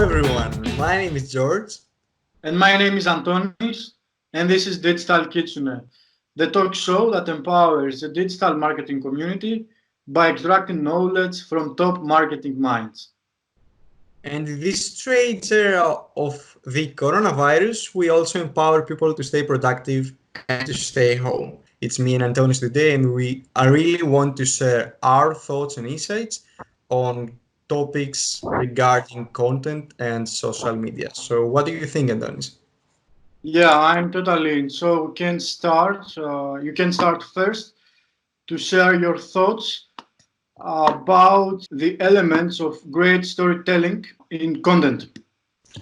everyone, my name is George. And my name is Antonis, and this is Digital Kitsune, the talk show that empowers the digital marketing community by extracting knowledge from top marketing minds. And in this strange era of the coronavirus, we also empower people to stay productive and to stay home. It's me and Antonis today, and I really want to share our thoughts and insights on topics regarding content and social media. So, what do you think, Antonis? Yeah, I'm totally in. So we can start. You can start first to share your thoughts about the elements of great storytelling in content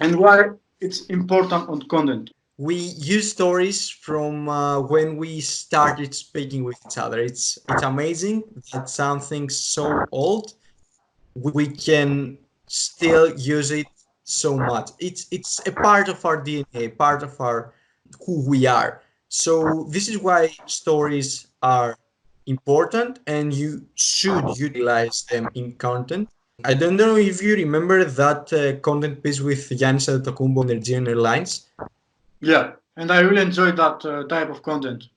and why it's important on content. We use stories from when we started speaking with each other. It's amazing that something so old we can still use it so much. It's a part of our DNA, part of our who we are. So this is why stories are important, and you should utilize them in content. I don't know if you remember that content piece with Giannis Adetokounmpo on Aegean Airlines. Yeah, and I really enjoyed that type of content.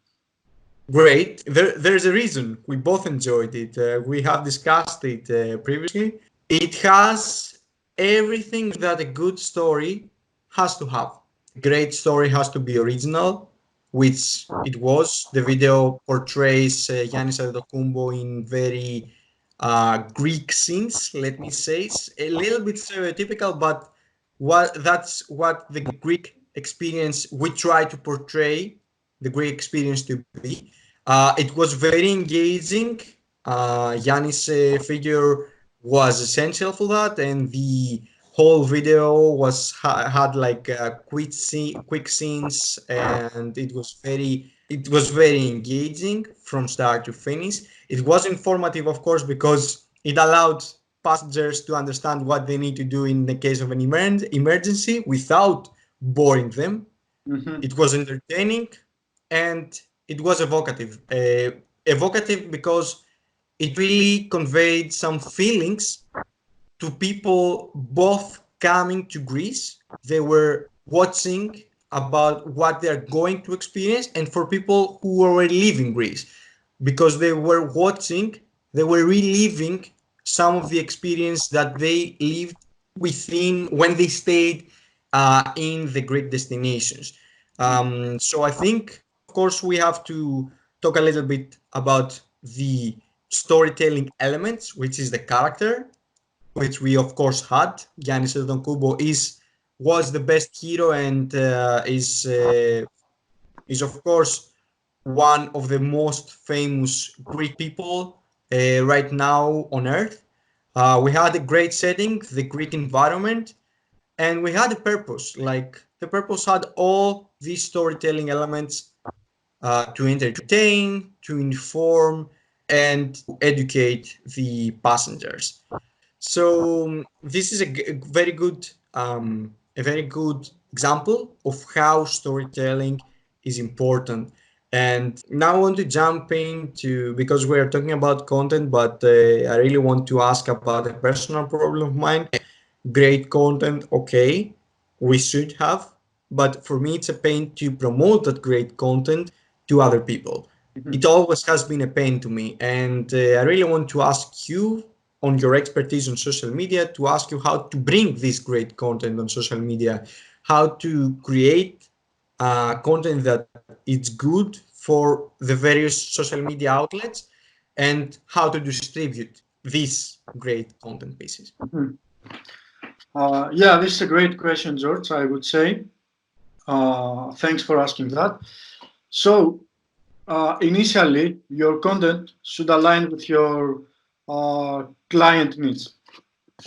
Great. There's a reason we both enjoyed it. We have discussed it previously. It has everything that a good story has to have. A great story has to be original, which it was. The video portrays Yannis Adetokounmpo in very Greek scenes, let me say. It's a little bit stereotypical, but that's what the Greek experience we try to portray the Greek experience to be. It was very engaging. Yannis' figure was essential for that, and the whole video had like quick scenes, and it was very engaging from start to finish. It was informative, of course, because it allowed passengers to understand what they need to do in the case of an emergency without boring them. Mhm. It was entertaining, and it was evocative. Evocative because it really conveyed some feelings to people both coming to Greece. They were watching about what they're going to experience, and for people who were leaving Greece, because they were watching, they were reliving some of the experience that they lived within when they stayed in the Greek destinations. So I think, of course, we have to talk a little bit about the storytelling elements, which is the character, which we of course had. Giannis Antetokounmpo was the best hero, and is of course one of the most famous Greek people right now on earth. We had a great setting, the Greek environment, and we had a purpose. Like the purpose had all these storytelling elements to entertain, to inform, and to educate the passengers. So this is a very good example of how storytelling is important. And now I want to jump into, because we're talking about content, but I really want to ask about a personal problem of mine. Great content, okay, we should have, but for me it's a pain to promote that great content to other people. It always has been a pain to me, and I really want to ask you, on your expertise on social media, to ask you how to bring this great content on social media, how to create content that is good for the various social media outlets, and how to distribute these great content pieces. Mhm. Yeah, this is a great question, George, I would say. Thanks for asking that. So, initially, your content should align with your client needs.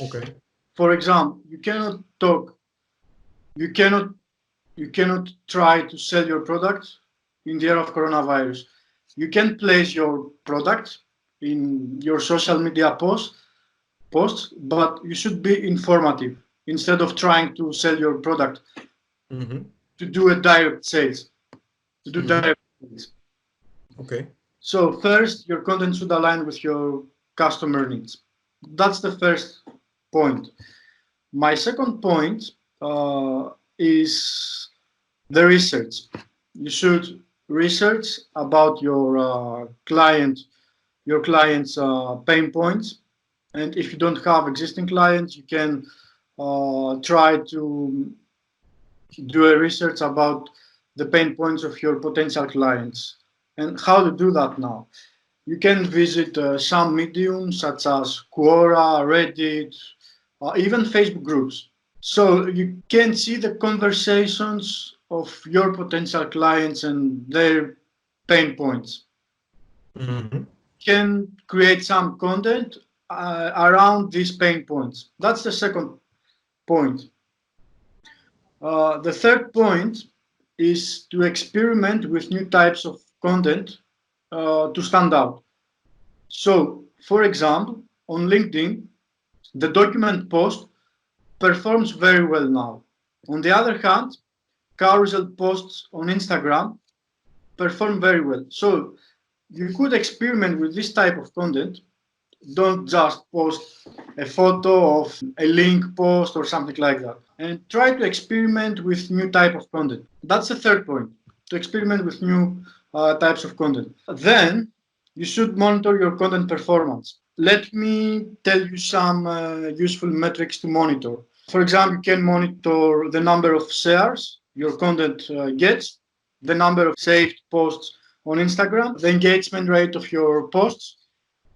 Okay. For example, you cannot, you cannot try to sell your product in the era of coronavirus. You can place your product in your social media posts, but you should be informative instead of trying to sell your product Mm-hmm. to do a direct sales, to do Mm-hmm. direct sales. Okay. So first, your content should align with your customer needs. That's the first point. My second point is the research. You should research about your client's pain points, and if you don't have existing clients, you can try to do a research about the pain points of your potential clients. And how to do that now? You can visit some mediums such as Quora, Reddit, even Facebook groups. So you can see the conversations of your potential clients and their pain points. Mm-hmm. You can create some content around these pain points. That's the second point. The third point is to experiment with new types of content to stand out. So, for example, on LinkedIn, the document post performs very well now. On the other hand, carousel posts on Instagram perform very well. So you could experiment with this type of content. Don't just post a photo of a link post or something like that. And try to experiment with new type of content. That's the third point, to experiment with new types of content. Then you should monitor your content performance. Let me tell you some useful metrics to monitor. For example, you can monitor the number of shares your content gets, the number of saved posts on Instagram, the engagement rate of your posts,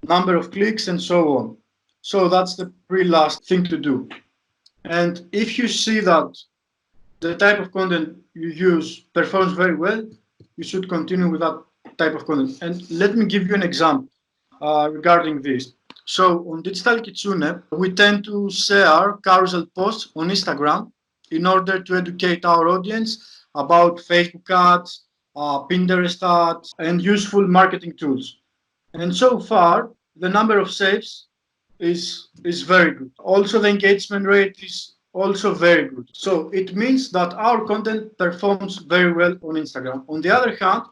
number of clicks, and so on. So that's the pre-last thing to do. And if you see that the type of content you use performs very well, you should continue with that type of content. And let me give you an example regarding this. So on Digital Kitsune, we tend to share carousel posts on Instagram in order to educate our audience about Facebook ads, Pinterest ads, and useful marketing tools. And so far, the number of saves is very good. Also, the engagement rate is also very good. So it means that our content performs very well on Instagram. On the other hand,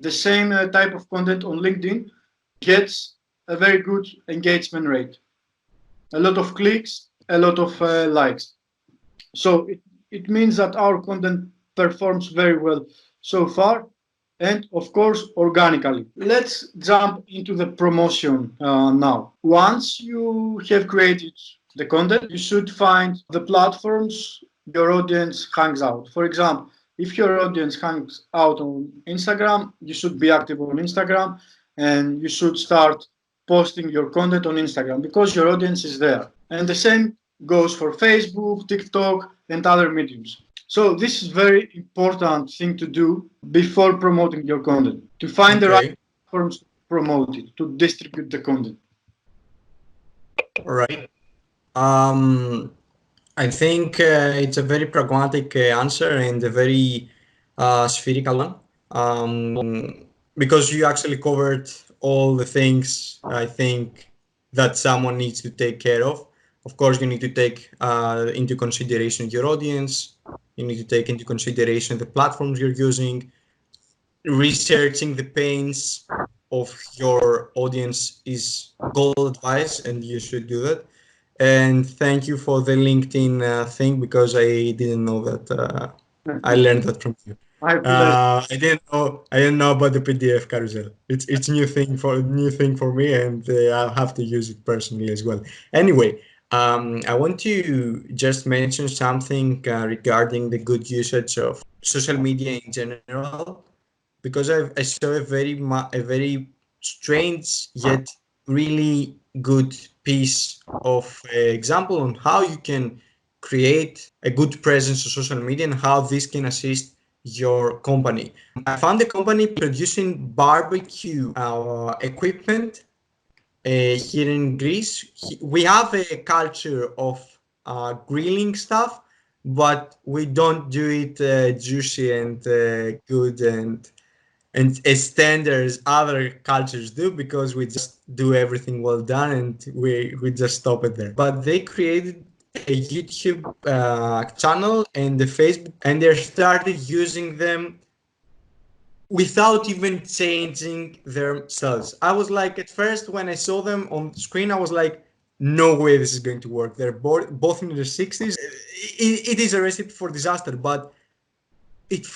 the same type of content on LinkedIn gets a very good engagement rate, a lot of clicks, a lot of likes. So it means that our content performs very well so far, and of course organically. Let's jump into the promotion now. Once you have created the content, you should find the platforms your audience hangs out. For example, if your audience hangs out on Instagram, you should be active on Instagram, and you should start posting your content on Instagram because your audience is there. And the same goes for Facebook, TikTok, and other mediums. So this is very important thing to do before promoting your content, to find the right platforms to promote it, to distribute the content. All right. I think it's a very pragmatic answer and a very spherical one, because you actually covered all the things I think that someone needs to take care of. Of course, you need to take into consideration your audience. You need to take into consideration the platforms you're using. Researching the pains of your audience is gold advice, and you should do that. And thank you for the LinkedIn thing, because I didn't know that. I learned that from you. I didn't know about the PDF carousel. It's new thing for me, and I'll have to use it personally as well. Anyway, I want to just mention something regarding the good usage of social media in general, because I saw a very strange yet really good piece of example on how you can create a good presence on social media and how this can assist your company. I found the company producing barbecue equipment here in Greece. We have a culture of grilling stuff, but we don't do it juicy and good and as standard as other cultures do, because we just do everything well done and we just stop it there. But they created a YouTube channel and the Facebook, and they started using them without even changing themselves. I was like, at first when I saw them on screen, I was like, no way this is going to work. They're both in their 60s. It is a recipe for disaster, but it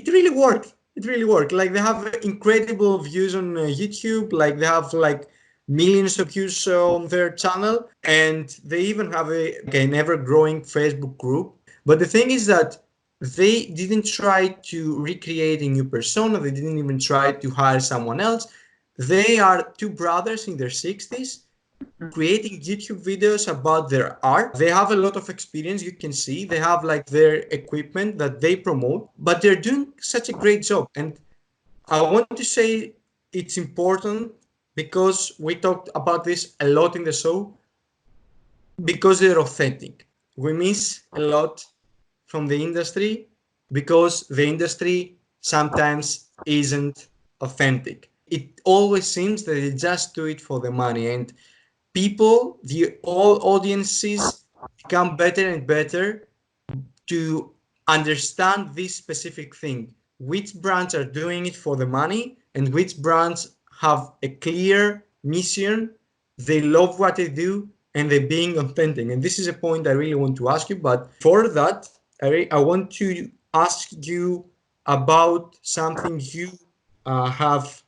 really worked. It really worked. Like they have incredible views on YouTube. Like they have like millions of views on their channel, and they even have an ever-growing Facebook group. But the thing is that they didn't try to recreate a new persona. They didn't even try to hire someone else. They are two brothers in their 60s creating YouTube videos about their art. They have a lot of experience, you can see. They have like their equipment that they promote, but they're doing such a great job. And I want to say it's important because we talked about this a lot in the show, because they're authentic. We miss a lot from the industry because the industry sometimes isn't authentic. It always seems that they just do it for the money, and people, all audiences become better and better to understand this specific thing. Which brands are doing it for the money and which brands have a clear mission, they love what they do, and they're being authentic. And this is a point I really want to ask you. But for that, I want to ask you about something you have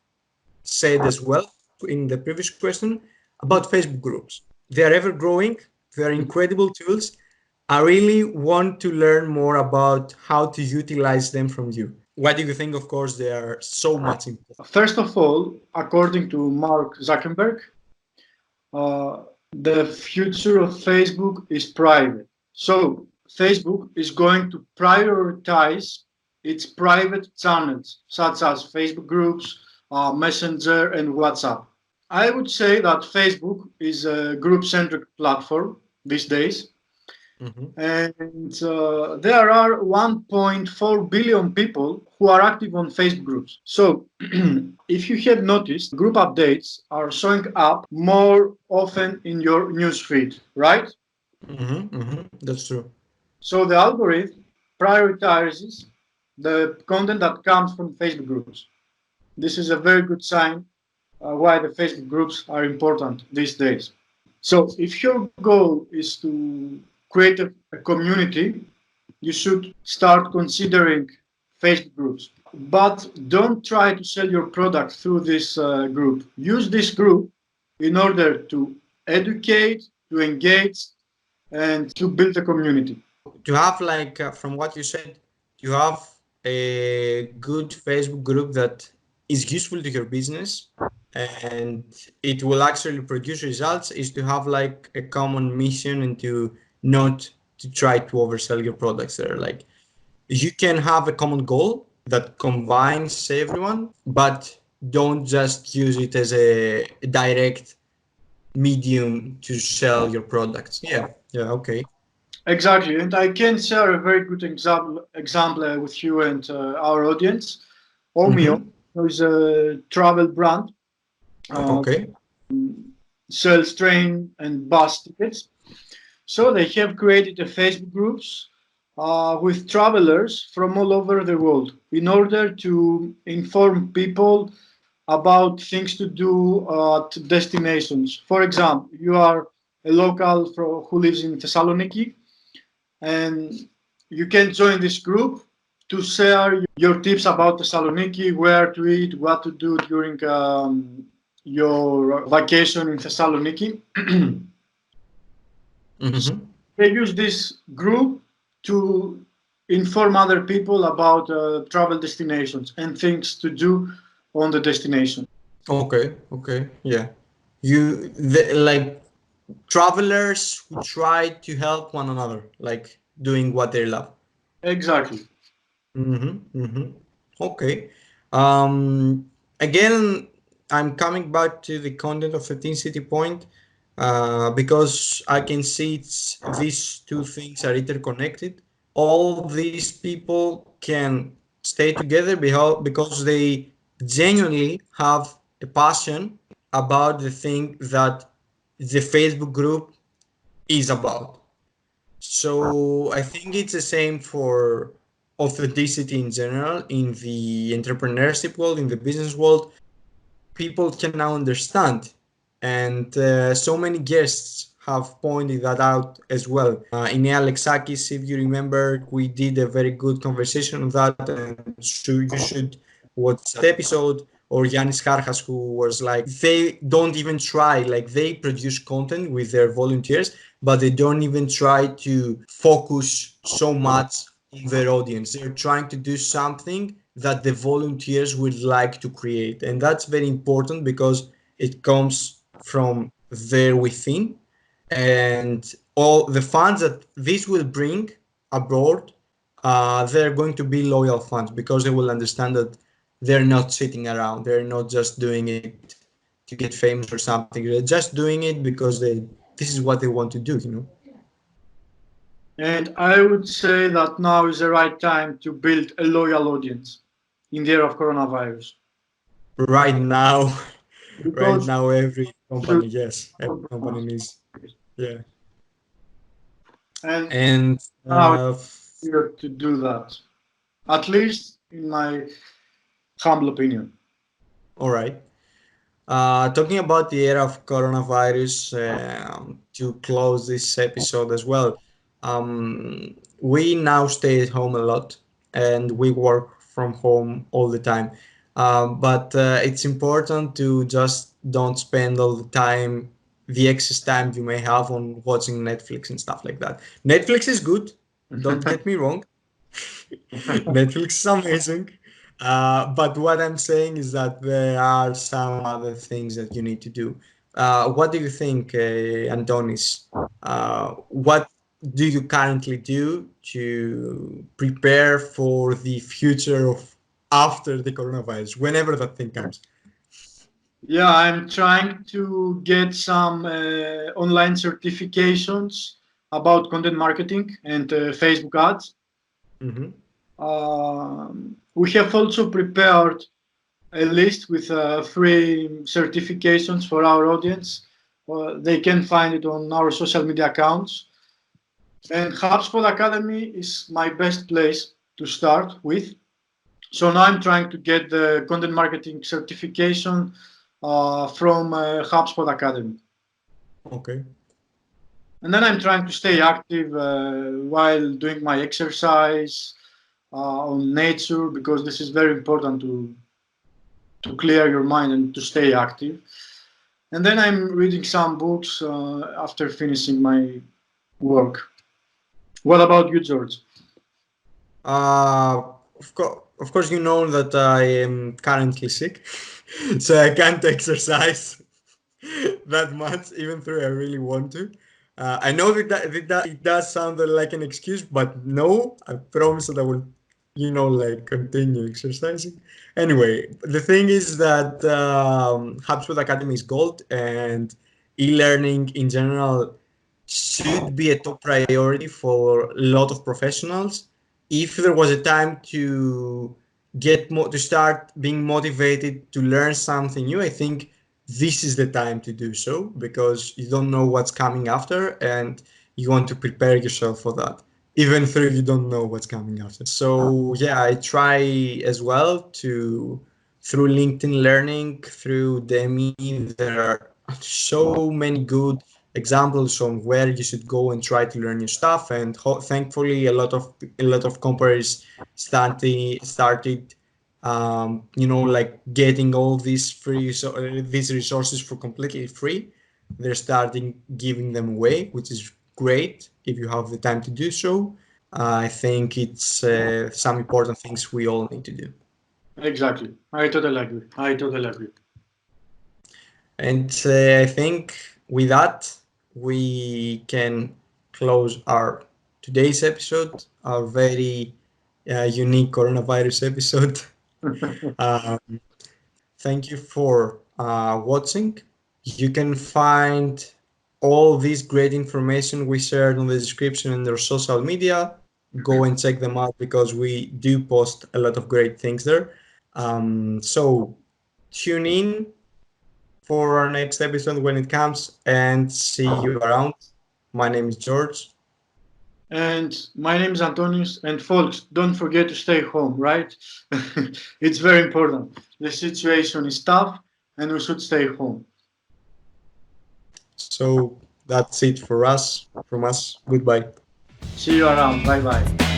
said as well in the previous question about Facebook groups. They are ever growing. They are incredible tools. I really want to learn more about how to utilize them from you. What do you think? Of course, they are so much important. First of all, according to Mark Zuckerberg, the future of Facebook is private. So Facebook is going to prioritize its private channels, such as Facebook groups, Messenger, and WhatsApp. I would say that Facebook is a group-centric platform these days. And there are 1.4 billion people who are active on Facebook groups. So if you have noticed, group updates are showing up more often in your newsfeed, right? That's true. So the algorithm prioritizes the content that comes from Facebook groups. This is a very good sign why the Facebook groups are important these days. So if your goal is to create a community, you should start considering Facebook groups. But don't try to sell your product through this group. Use this group in order to educate, to engage, and to build a community. To have like, from what you said, you have a good Facebook group that is useful to your business and it will actually produce results, is to have like a common mission and to not to try to oversell your products there. Like you can have a common goal that combines everyone, but don't just use it as a direct medium to sell your products. Yeah, okay. Exactly, and I can share a very good example with you and our audience. Omio is a travel brand. Okay. Sells train and bus tickets. So they have created a Facebook groups with travelers from all over the world in order to inform people about things to do at destinations. For example, you are a local who lives in Thessaloniki, and you can join this group to share your tips about Thessaloniki, where to eat, what to do during your vacation in Thessaloniki. They use this group to inform other people about travel destinations and things to do on the destination. Okay, yeah. Like travelers who try to help one another, like doing what they love. Exactly. Okay. Again, I'm coming back to the content of 13 City Point because I can see these two things are interconnected. All these people can stay together because they genuinely have a passion about the thing that the Facebook group is about. So I think it's the same for authenticity in general in the entrepreneurship world, in the business world. People can now understand, and so many guests have pointed that out as well. In Alexakis, if you remember, we did a very good conversation on that, and so you should watch that episode. Or Yannis Karchas, who was like, they don't even try, like they produce content with their volunteers, but they don't even try to focus so much on their audience. They're trying to do something that the volunteers would like to create. And that's very important because it comes from there within. And all the fans that this will bring abroad, they're going to be loyal fans because they will understand that they're not sitting around. They're not just doing it to get famous or something. They're just doing it because this is what they want to do, you know. And I would say that now is the right time to build a loyal audience in the era of coronavirus. Right now, right Because now, every company, to yes, every company needs, yeah. and And now it's here to do that. At least in my humble opinion. all right. Talking about the era of coronavirus, to close this episode as well, we now stay at home a lot and we work from home all the time. But it's important to just don't spend all the time, the excess time you may have on watching Netflix and stuff like that. Netflix is good, don't get me wrong. Netflix is amazing. But what I'm saying is that there are some other things that you need to do. What do you think, Antonis? What do you currently do to prepare for the future of after the coronavirus, whenever that thing comes? Yeah, I'm trying to get some online certifications about content marketing and Facebook ads. Mm-hmm. We have also prepared a list with free certifications for our audience. They can find it on our social media accounts. And HubSpot Academy is my best place to start with. So now I'm trying to get the content marketing certification from HubSpot Academy. Okay. And then I'm trying to stay active while doing my exercise on nature, because this is very important to clear your mind and to stay active. And then I'm reading some books after finishing my work. What about you, George? Of course, you know that I am currently sick, so I can't exercise that much, even though I really want to. I know that it does sound like an excuse, but no, I promise that I will, like continue exercising. Anyway, the thing is that HubSpot Academy is gold, and e-learning in general should be a top priority for a lot of professionals. If there was a time to to start being motivated to learn something new, I think this is the time to do so, because you don't know what's coming after and you want to prepare yourself for that, even though you don't know what's coming after. So yeah, I try as well to, through LinkedIn Learning, through Demi, there are so many good examples on where you should go and try to learn new stuff. And thankfully, a lot of companies started like getting all these these resources for completely free. They're starting giving them away, which is great if you have the time to do so. I think it's some important things we all need to do. Exactly. I totally agree. I totally agree. And I think with that, we can close our today's episode, our very unique coronavirus episode. Um, Thank you for watching. You can find all this great information we shared on the description in their social media. Go and check them out because we do post a lot of great things there. So tune in for our next episode when it comes, and see you around. My name is George. And my name is Antonis. And folks, don't forget to stay home, right? It's very important. The situation is tough and we should stay home. So That's it for us. From us. Goodbye. See you around. Bye bye.